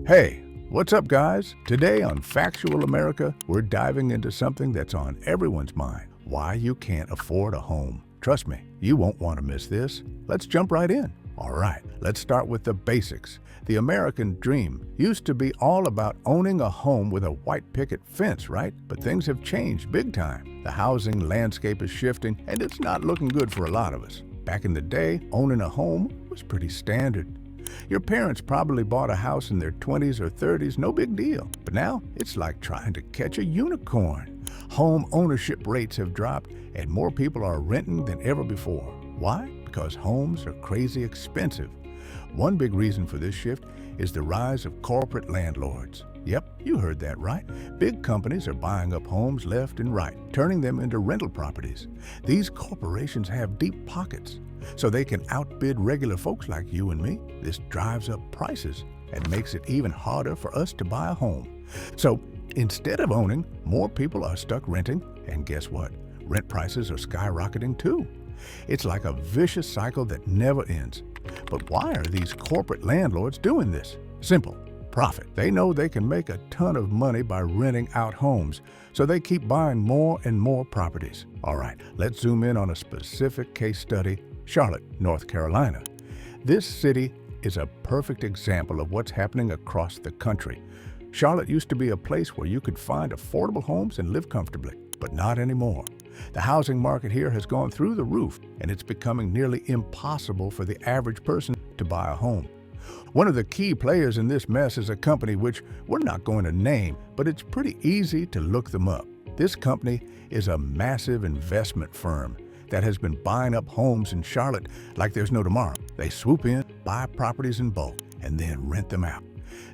Hey, what's up guys? Today on Factual America, we're diving into something that's on everyone's mind. Why you can't afford a home. Trust me, you won't want to miss this. Let's jump right in. All right, let's start with the basics. The American dream used to be all about owning a home with a white picket fence, right? But things have changed big time. The housing landscape is shifting, and it's not looking good for a lot of us. Back in the day, owning a home was pretty standard. Your parents probably bought a house in their 20s or 30s, no big deal. But now, it's like trying to catch a unicorn. Home ownership rates have dropped, and more people are renting than ever before. Why? Because homes are crazy expensive. One big reason for this shift is the rise of corporate landlords. Yep, you heard that right. Big companies are buying up homes left and right, turning them into rental properties. These corporations have deep pockets, so they can outbid regular folks like you and me. This drives up prices and makes it even harder for us to buy a home. So instead of owning, more people are stuck renting, and guess what? Rent prices are skyrocketing too. It's like a vicious cycle that never ends. But why are these corporate landlords doing this? Simple. Profit. They know they can make a ton of money by renting out homes, so they keep buying more and more properties. All right, let's zoom in on a specific case study, Charlotte, North Carolina. This city is a perfect example of what's happening across the country. Charlotte used to be a place where you could find affordable homes and live comfortably, but not anymore. The housing market here has gone through the roof, and it's becoming nearly impossible for the average person to buy a home. One of the key players in this mess is a company which we're not going to name, but it's pretty easy to look them up. This company is a massive investment firm that has been buying up homes in Charlotte like there's no tomorrow. They swoop in, buy properties in bulk, and then rent them out.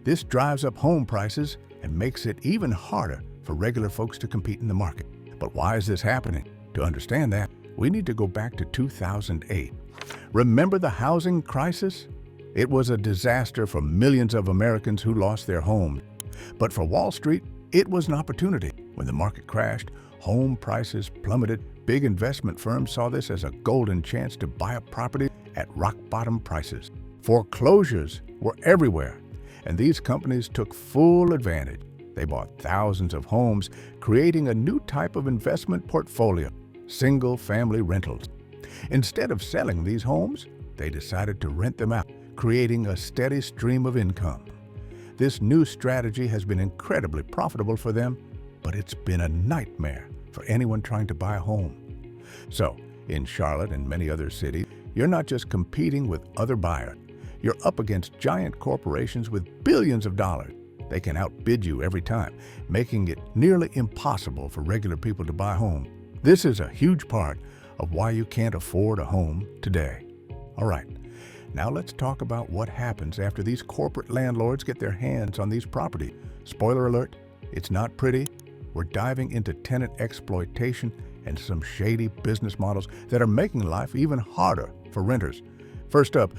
This drives up home prices and makes it even harder for regular folks to compete in the market. But why is this happening? To understand that, we need to go back to 2008. Remember the housing crisis? It was a disaster for millions of Americans who lost their homes. But for Wall Street, it was an opportunity. When the market crashed, home prices plummeted. Big investment firms saw this as a golden chance to buy up property at rock-bottom prices. Foreclosures were everywhere, and these companies took full advantage. They bought thousands of homes, creating a new type of investment portfolio, single-family rentals. Instead of selling these homes, they decided to rent them out, creating a steady stream of income. This new strategy has been incredibly profitable for them, but it's been a nightmare for anyone trying to buy a home. So, in Charlotte and many other cities, you're not just competing with other buyers. You're up against giant corporations with billions of dollars. They can outbid you every time, making it nearly impossible for regular people to buy a home. This is a huge part of why you can't afford a home today. All right. Now let's talk about what happens after these corporate landlords get their hands on these properties. Spoiler alert, it's not pretty. We're diving into tenant exploitation and some shady business models that are making life even harder for renters. First up,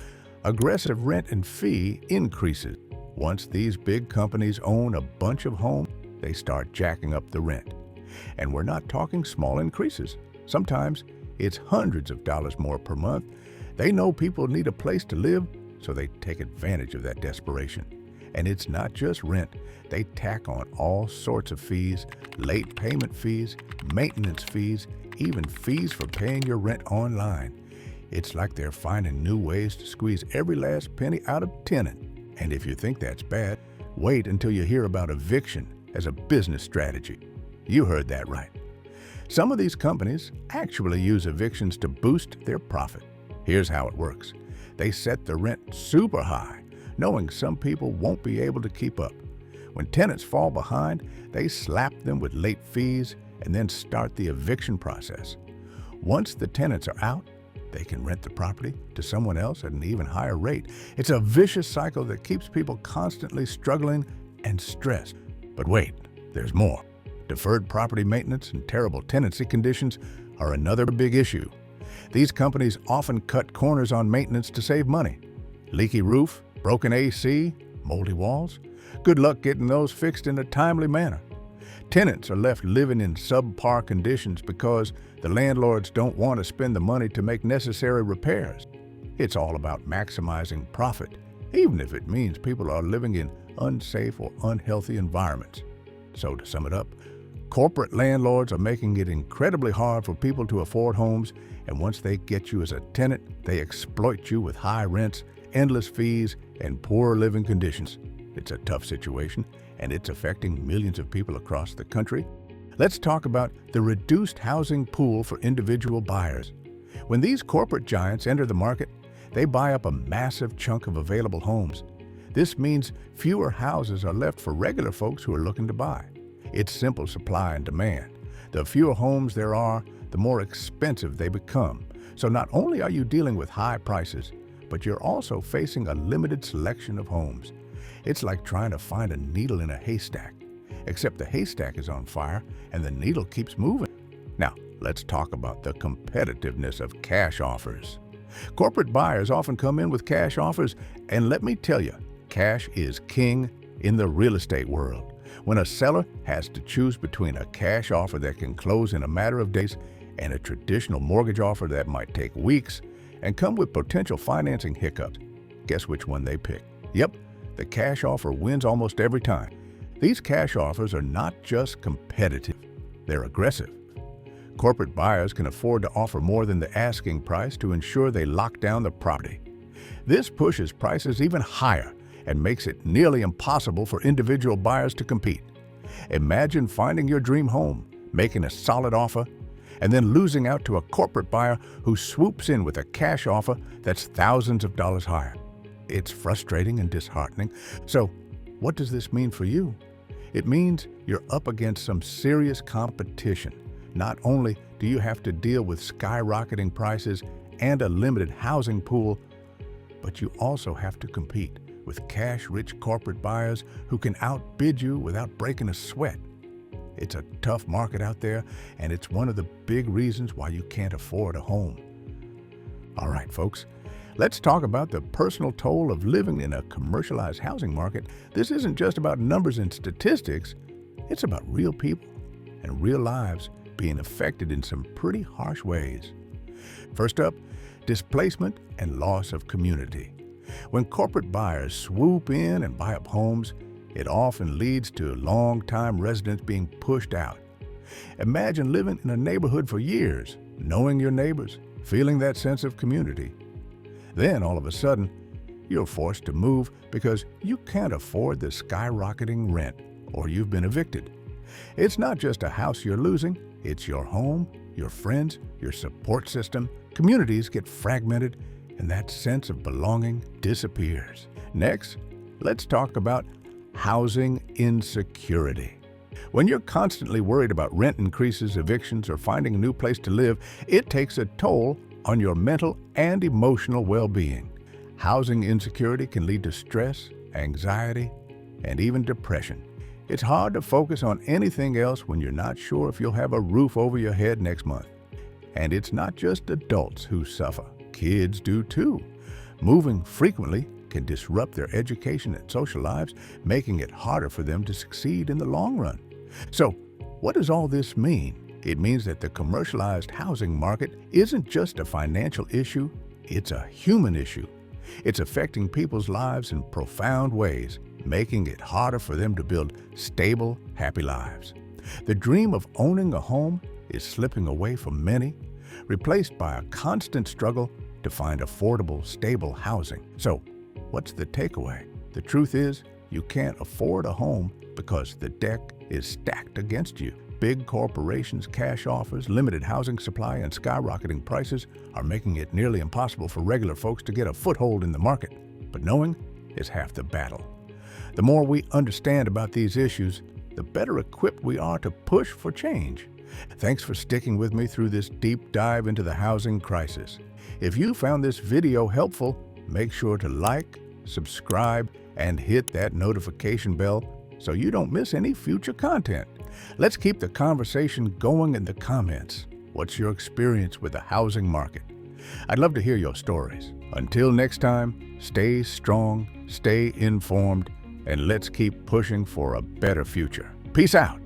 aggressive rent and fee increases. Once these big companies own a bunch of homes, they start jacking up the rent. And we're not talking small increases. Sometimes it's hundreds of dollars more per month. They know people need a place to live, so they take advantage of that desperation. And it's not just rent. They tack on all sorts of fees, late payment fees, maintenance fees, even fees for paying your rent online. It's like they're finding new ways to squeeze every last penny out of tenant. And if you think that's bad, wait until you hear about eviction as a business strategy. You heard that right. Some of these companies actually use evictions to boost their profit. Here's how it works. They set the rent super high, knowing some people won't be able to keep up. When tenants fall behind, they slap them with late fees and then start the eviction process. Once the tenants are out, they can rent the property to someone else at an even higher rate. It's a vicious cycle that keeps people constantly struggling and stressed. But wait, there's more. Deferred property maintenance and terrible tenancy conditions are another big issue. These companies often cut corners on maintenance to save money. Leaky roof, broken AC, moldy walls. Good luck getting those fixed in a timely manner. Tenants are left living in subpar conditions because the landlords don't want to spend the money to make necessary repairs. It's all about maximizing profit, even if it means people are living in unsafe, or unhealthy environments. So to sum it up, corporate landlords are making it incredibly hard for people to afford homes, and once they get you as a tenant, they exploit you with high rents, endless fees, and poor living conditions. It's a tough situation, and it's affecting millions of people across the country. Let's talk about the reduced housing pool for individual buyers. When these corporate giants enter the market, they buy up a massive chunk of available homes. This means fewer houses are left for regular folks who are looking to buy. It's simple supply and demand. The fewer homes there are, the more expensive they become. So not only are you dealing with high prices, but you're also facing a limited selection of homes. It's like trying to find a needle in a haystack, except the haystack is on fire and the needle keeps moving. Now, let's talk about the competitiveness of cash offers. Corporate buyers often come in with cash offers, and let me tell you, cash is king in the real estate world. When a seller has to choose between a cash offer that can close in a matter of days and a traditional mortgage offer that might take weeks and come with potential financing hiccups, guess which one they pick? Yep, the cash offer wins almost every time. These cash offers are not just competitive, they're aggressive. Corporate buyers can afford to offer more than the asking price to ensure they lock down the property. This pushes prices even higher and makes it nearly impossible for individual buyers to compete. Imagine finding your dream home, making a solid offer, and then losing out to a corporate buyer who swoops in with a cash offer that's thousands of dollars higher. It's frustrating and disheartening. So, what does this mean for you? It means you're up against some serious competition. Not only do you have to deal with skyrocketing prices and a limited housing pool, but you also have to compete with cash-rich corporate buyers who can outbid you without breaking a sweat. It's a tough market out there, and it's one of the big reasons why you can't afford a home. All right, folks, let's talk about the personal toll of living in a commercialized housing market. This isn't just about numbers and statistics. It's about real people and real lives being affected in some pretty harsh ways. First up, displacement and loss of community. When corporate buyers swoop in and buy up homes, it often leads to long-time residents being pushed out. Imagine living in a neighborhood for years, knowing your neighbors, feeling that sense of community. Then, all of a sudden, you're forced to move because you can't afford the skyrocketing rent, or you've been evicted. It's not just a house you're losing, it's your home, your friends, your support system. Communities get fragmented, and that sense of belonging disappears. Next, let's talk about housing insecurity. When you're constantly worried about rent increases, evictions, or finding a new place to live, it takes a toll on your mental and emotional well-being. Housing insecurity can lead to stress, anxiety, and even depression. It's hard to focus on anything else when you're not sure if you'll have a roof over your head next month. And it's not just adults who suffer. Kids do too. Moving frequently can disrupt their education and social lives, making it harder for them to succeed in the long run. So, what does all this mean? It means that the commercialized housing market isn't just a financial issue, it's a human issue. It's affecting people's lives in profound ways, making it harder for them to build stable, happy lives. The dream of owning a home is slipping away from many, replaced by a constant struggle to find affordable, stable housing. So, what's the takeaway? The truth is, you can't afford a home because the deck is stacked against you. Big corporations' cash offers, limited housing supply, and skyrocketing prices are making it nearly impossible for regular folks to get a foothold in the market. But knowing is half the battle. The more we understand about these issues, the better equipped we are to push for change. Thanks for sticking with me through this deep dive into the housing crisis. If you found this video helpful, make sure to like, subscribe, and hit that notification bell so you don't miss any future content. Let's keep the conversation going in the comments. What's your experience with the housing market? I'd love to hear your stories. Until next time, stay strong, stay informed, and let's keep pushing for a better future. Peace out.